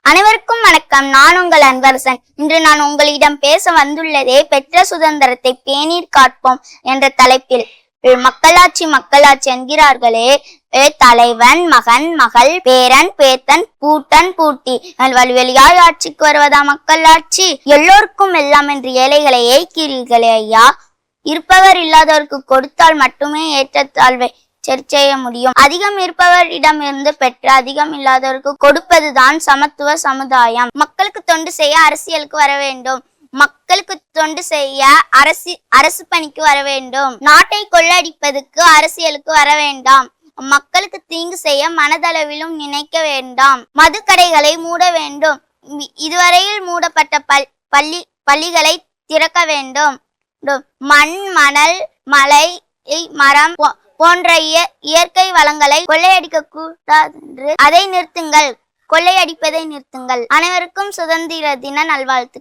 அனைவருக்கும் வணக்கம். நான் உங்கள் அன்பரசன். இன்று நான் உங்களிடம் பேச வந்துள்ளதே பெற்ற சுதந்திரத்தை பேணீர் காப்போம் என்ற தலைப்பில். மக்களாட்சி மக்களாட்சி என்கிறார்களே, தலைவன் மகன் மகள் பேரன் பேத்தன் பூட்டன் பூட்டி வழிவழியாய் ஆட்சிக்கு வருவதா மக்களாட்சி? எல்லோருக்கும் எல்லாம் என்று ஏழைகளை ஏய்க்கிறீர்களே ஐயா. இருப்பவர் இல்லாதவருக்கு கொடுத்தால் மட்டுமே ஏற்றத்தாழ்வை சரி செய்ய முடியும். அதிகம் இருப்பவரிடமிருந்து பெற்று அதிகம் இல்லாதவருக்கு கொடுப்பதுதான் சமத்துவ சமுதாயம். மக்களுக்கு தொண்டு செய்ய அரசியலுக்கு வர வேண்டும். மக்களுக்கு தொண்டு செய்ய அரசு பணிக்கு வர வேண்டும். நாட்டை கொள்ளடிப்பதற்கு அரசியலுக்கு வர வேண்டாம். மக்களுக்கு தீங்கு செய்ய மனதளவிலும் நினைக்க வேண்டாம். மதுக்கடைகளை மூட வேண்டும். இதுவரையில் மூடப்பட்ட பள்ளிகளை திறக்க வேண்டும். மண் மணல் மலை மரம் போன்ற இயற்கை வளங்களை கொள்ளையடிக்க கூடாது. அதை நிறுத்துங்கள். கொள்ளையடிப்பதை நிறுத்துங்கள். அனைவருக்கும் சுதந்திர தின நல்வாழ்த்து.